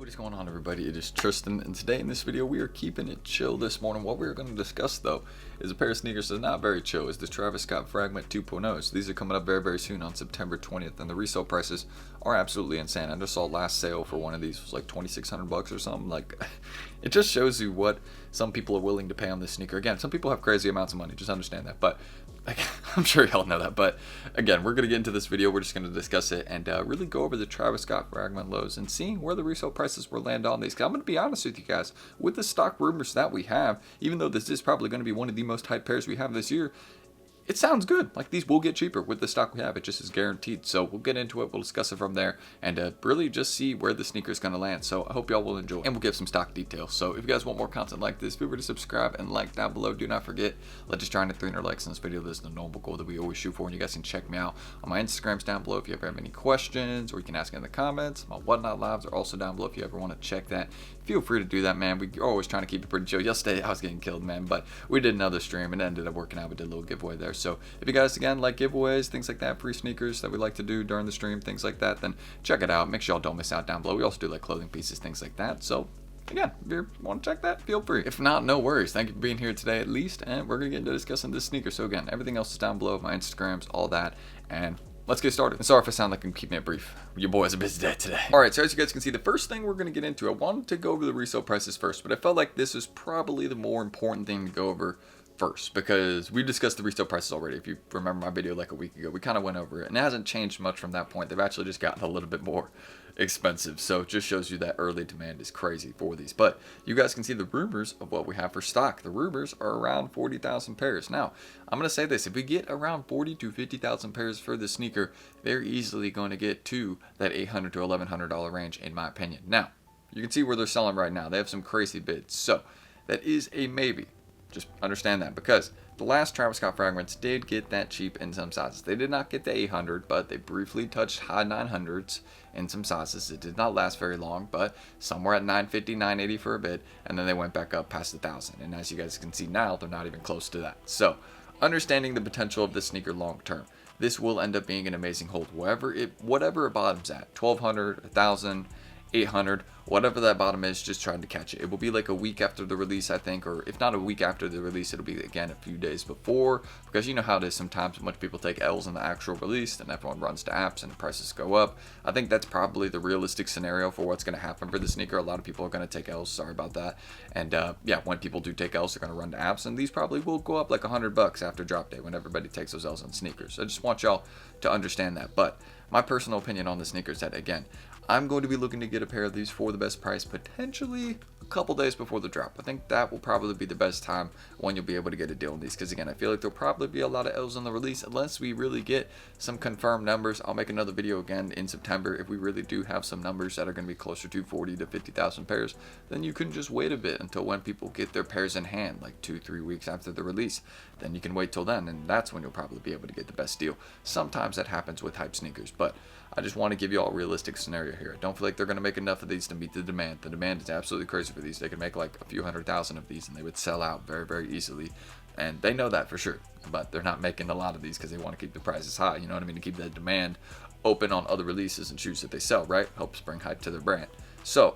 What is going on, everybody? It is Tristan, and today in this video we are keeping it chill this morning. What we're going to discuss though is a pair of sneakers that's not very chill. Is the Travis Scott Fragment 2.0s. These are coming up very soon on September 20th, and the resale prices are absolutely insane. I just saw last sale for one of these was like $2,600 or something. Like, it just shows you what some people are willing to pay on this sneaker. Again, some people have crazy amounts of money, just understand that, but I'm sure y'all know that. But again, we're going to get into this video. We're just going to discuss it and really go over the Travis Scott Fragment lows and seeing where the resale prices will land on these. Because I'm going to be honest with you guys, with the stock rumors that we have, even though this is probably going to be one of the most hyped pairs we have this year, it sounds good. Like, these will get cheaper with the stock we have. It just is guaranteed. So we'll get into it. We'll discuss it from there and really just see where the sneaker is going to land. So I hope y'all will enjoy. And we'll give some stock details. So if you guys want more content like this, feel free to subscribe and like down below. Do not forget, let's just try and hit 300 likes in this video. This is the normal goal that we always shoot for. And you guys can check me out on my Instagrams down below if you ever have any questions, or you can ask in the comments. My Whatnot lives are also down below if you ever want to check that. Feel free to do that, man. We're always trying to keep it pretty chill. Yesterday I was getting killed, man, but we did another stream and it ended up working out. We did a little giveaway there. So if you guys again like giveaways, things like that, free sneakers that we like to do during the stream, things like that, then check it out. Make sure y'all don't miss out down below. We also do like clothing pieces, things like that. So again, if you want to check that, feel free. If not, no worries. Thank you for being here today at least, and we're gonna get into discussing this sneaker. So again, everything else is down below, my Instagrams, all that, and let's get started. And sorry if I sound like I'm keeping it brief. Your boy has a busy day today. Alright, so as you guys can see, the first thing we're going to get into, I wanted to go over the resale prices first, but I felt like this is probably the more important thing to go over first, because we discussed the resale prices already. If you remember my video like a week ago, we kind of went over it, and it hasn't changed much from that point. They've actually just gotten a little bit more expensive, so it just shows you that early demand is crazy for these. But you guys can see the rumors of what we have for stock. The rumors are around 40,000 pairs. Now, I'm going to say this, if we get around 40 to 50,000 pairs for the sneaker, they're easily going to get to that $800 to $1,100 range, in my opinion. Now, you can see where they're selling right now. They have some crazy bids, so that is a maybe. Just understand that, because the last Travis Scott Fragments did get that cheap in some sizes. They did not get the 800, but they briefly touched high 900s in some sizes. It did not last very long, but somewhere at 950, 980 for a bit, and then they went back up past 1,000. And as you guys can see now, they're not even close to that. So, understanding the potential of this sneaker long term, this will end up being an amazing hold. Whatever it bottoms at, 1,200, 1,000, 800, whatever that bottom is, just trying to catch it. It will be like a week after the release, I think, or if not a week after the release, it'll be again a few days before, because you know how it is sometimes. Much people take L's in the actual release, then everyone runs to apps and the prices go up. I think that's probably the realistic scenario for what's going to happen for the sneaker. A lot of people are going to take L's, sorry about that. And yeah, when people do take L's, they're going to run to apps, and these probably will go up like $100 after drop day when everybody takes those L's on sneakers. I just want y'all to understand that. But my personal opinion on the sneakers, that again, I'm going to be looking to get a pair of these for the best price, potentially a couple days before the drop. I think that will probably be the best time when you'll be able to get a deal on these, because again, I feel like there'll probably be a lot of L's on the release unless we really get some confirmed numbers. I'll make another video again in September if we really do have some numbers that are going to be closer to 40 to 50,000 pairs. Then you can just wait a bit until when people get their pairs in hand, like 2-3 weeks after the release. Then you can wait till then, and that's when you'll probably be able to get the best deal. Sometimes that happens with hype sneakers, but I just want to give you all a realistic scenario here. I don't feel like they're going to make enough of these to meet the demand. The demand is absolutely crazy for these. They could make like a few 100,000 of these and they would sell out very easily. And they know that for sure. But they're not making a lot of these because they want to keep the prices high. You know what I mean? To keep that demand open on other releases and shoes that they sell, right? Helps bring hype to their brand. So,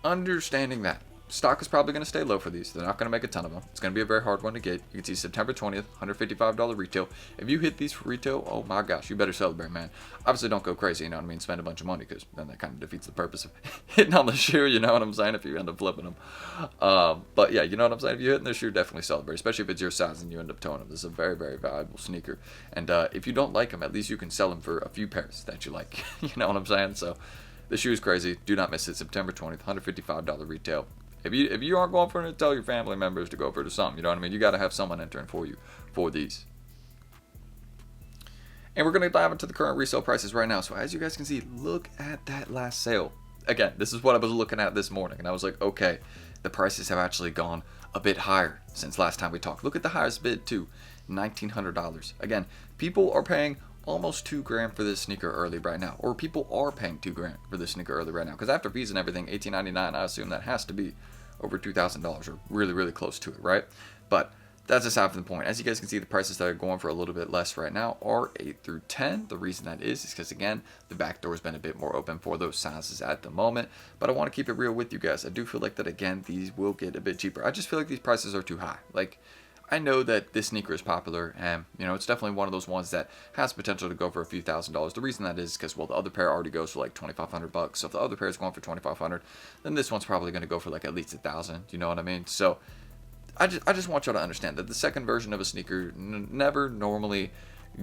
understanding that, stock is probably going to stay low for these. They're not going to make a ton of them. It's going to be a very hard one to get. You can see September 20th, $155 retail. If you hit these for retail, oh my gosh, you better celebrate, man. Obviously, don't go crazy, you know what I mean? Spend a bunch of money, because then that kind of defeats the purpose of hitting on the shoe, you know what I'm saying, if you end up flipping them. But yeah, you know what I'm saying? If you're hitting the shoe, definitely celebrate, especially if it's your size and you end up towing them. This is a very valuable sneaker. And if you don't like them, at least you can sell them for a few pairs that you like. You know what I'm saying? So the shoe is crazy. Do not miss it. September 20th, $155 retail. If you aren't going for it, tell your family members to go for it or something. You know what I mean? You got to have someone entering for you for these. And we're going to dive into the current resale prices right now. So as you guys can see, look at that last sale. Again, this is what I was looking at this morning. And I was like, okay, the prices have actually gone a bit higher since last time we talked. Look at the highest bid too, $1,900. Again, people are paying almost $2,000 for this sneaker early right now. Or people are paying $2,000 for this sneaker early right now. Because after fees and everything, $1,899, I assume that has to be over $2,000 or really close to it, right? But that's aside from the point. As you guys can see, the prices that are going for a little bit less right now are 8 through 10. The reason that is because, again, the back door has been a bit more open for those sizes at the moment. But I want to keep it real with you guys. I do feel like that, again, these will get a bit cheaper. I just feel like these prices are too high. Like, I know that this sneaker is popular, and, you know, it's definitely one of those ones that has potential to go for a few $1,000s. The reason that is because, well, the other pair already goes for like $2,500. So if the other pair is going for $2,500, then this one's probably going to go for like at least $1,000. You know what I mean? So I just want y'all to understand that the second version of a sneaker never normally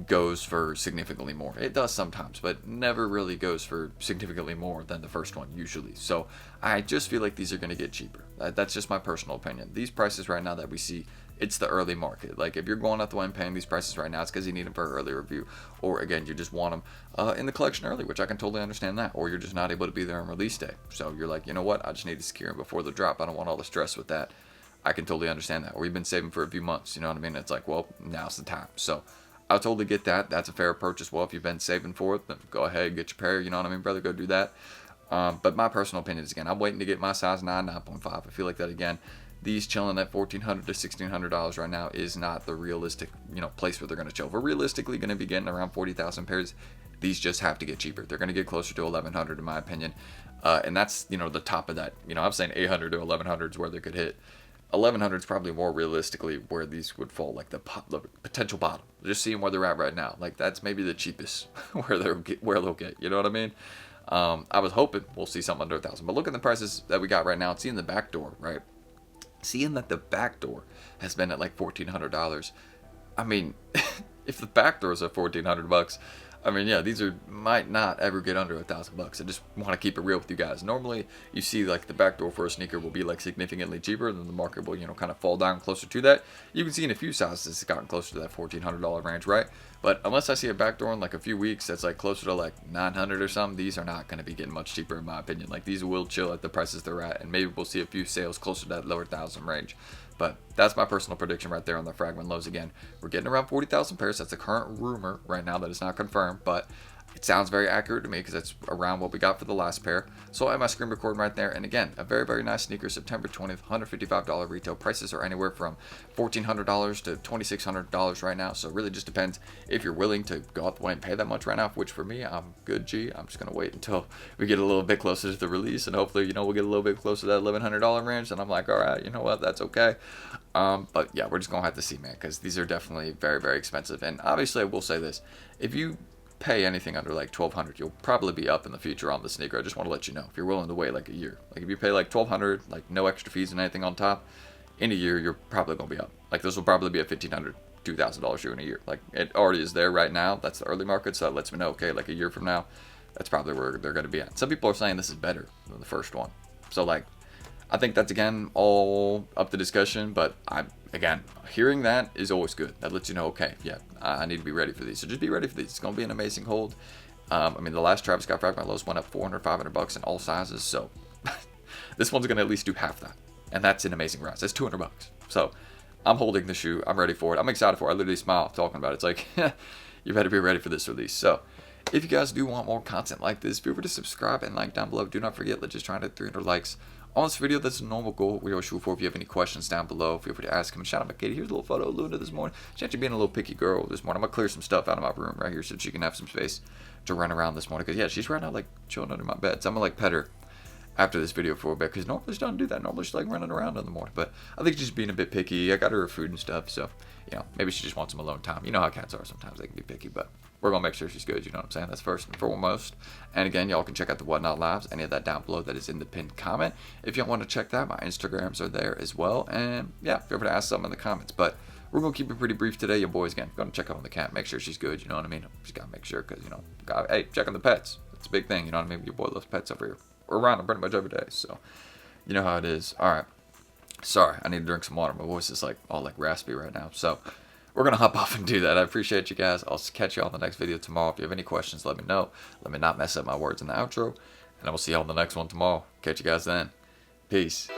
goes for significantly more. It does sometimes, but never really goes for significantly more than the first one usually. So I just feel like these are going to get cheaper. That's just my personal opinion. These prices right now that we see, it's the early market. Like, if you're going out the way and paying these prices right now, it's because you need them for an early review, or again, you just want them in the collection early, which I can totally understand that, or you're just not able to be there on release day. So you're like, you know what, I just need to secure them before the drop. I don't want all the stress with that. I can totally understand that. Or you've been saving for a few months, you know what I mean? It's like, well, now's the time. So I totally get that. That's a fair approach as well. If you've been saving for it, then go ahead, get your pair, you know what I mean, brother? Go do that. But my personal opinion is, again, I'm waiting to get my size 9, 9.5. I feel like that, again, these chilling at $1,400 to $1,600 right now is not the realistic, you know, place where they're going to chill. We're realistically going to be getting around 40,000 pairs. These just have to get cheaper. They're going to get closer to 1,100 in my opinion. And that's, you know, the top of that. You know, I'm saying 800 to 1,100 is where they could hit. 1,100 is probably more realistically where these would fall, like the potential bottom. Just seeing where they're at right now, like that's maybe the cheapest where they'll get. You know what I mean? I was hoping we'll see something under 1,000, but look at the prices that we got right now. Seeing the back door, right? Seeing that the back door has been at like $1,400. I mean, if the back door is at $1,400, I mean, yeah, these might not ever get under $1,000. I just want to keep it real with you guys. Normally, you see like the back door for a sneaker will be like significantly cheaper, and then the market will, you know, kind of fall down closer to that. You can see in a few sizes it's gotten closer to that $1,400 range, right? But unless I see a back door in like a few weeks that's like closer to like 900 or something, these are not going to be getting much cheaper in my opinion. Like, these will chill at the prices they're at, and maybe we'll see a few sales closer to that lower 1,000 range. But that's my personal prediction right there on the fragment lows. Again, we're getting around 40,000 pairs. That's the current rumor right now that is not confirmed, but it sounds very accurate to me because that's around what we got for the last pair. So I have my screen recording right there. And again, a very, very nice sneaker, September 20th, $155 retail. Prices are anywhere from $1,400 to $2,600 right now. So it really just depends if you're willing to go out the way and pay that much right now, which for me, I'm good G. I'm just going to wait until we get a little bit closer to the release. And hopefully, you know, we'll get a little bit closer to that $1,100 range. And I'm like, all right, you know what, that's okay. But yeah, we're just going to have to see, man, because these are definitely very, very expensive. And obviously, I will say this. If you pay anything under like $1,200, you'll probably be up in the future on the sneaker. I just want to let you know, if you're willing to wait like a year, like if you pay like $1,200, like no extra fees and anything on top, in a year you're probably gonna be up. Like, this will probably be a $1,500, $2,000 shoe in a year. Like, it already is there right now. That's the early market, so that lets me know, okay, like a year from now, that's probably where they're gonna be at. Some people are saying this is better than the first one, so like, I think that's, again, all up to discussion, but again, hearing that is always good. That lets you know, okay, yeah, I need to be ready for these. So just be ready for these. It's going to be an amazing hold. I mean, the last Travis Scott Fragment lows went up $400, $500 in all sizes, so this one's going to at least do half that, and that's an amazing rise. That's $200. So I'm holding the shoe. I'm ready for it. I'm excited for it. I literally smile talking about it. It's like, you better be ready for this release. So if you guys do want more content like this, feel free to subscribe and like down below. Do not forget, let's just try to hit 300 likes on this video. That's a normal goal we always shoot for. If you have any questions down below, feel free to ask him. Shout out my kitty. Here's a little photo of Luna this morning. She's actually being a little picky girl this morning. I'm gonna clear some stuff out of my room right here so she can have some space to run around this morning. Because yeah, she's right now like chilling under my bed. So I'm gonna like pet her after this video for a bit, because normally she doesn't do that. Normally she's like running around in the morning, but I think she's being a bit picky. I got her food and stuff, so you know, maybe she just wants some alone time. You know how cats are sometimes, they can be picky, but we're gonna make sure she's good, you know what I'm saying? That's first and foremost. And again, y'all can check out the Whatnot Labs, any of that down below that is in the pinned comment. If y'all want to check that, my Instagrams are there as well. And yeah, feel free to ask something in the comments. But we're gonna keep it pretty brief today. Your boys, again, gonna check out on the cat, make sure she's good, you know what I mean? Just gotta make sure, because you know, hey, check on the pets. It's a big thing, you know what I mean? Your boy loves pets over here. We're around them pretty much every day, so you know how it is. Alright. Sorry, I need to drink some water. My voice is like all like raspy right now. So we're gonna hop off and do that. I appreciate you guys. I'll catch you all in the next video tomorrow. If you have any questions, let me know. Let me not mess up my words in the outro. And I will see you all in the next one tomorrow. Catch you guys then. Peace.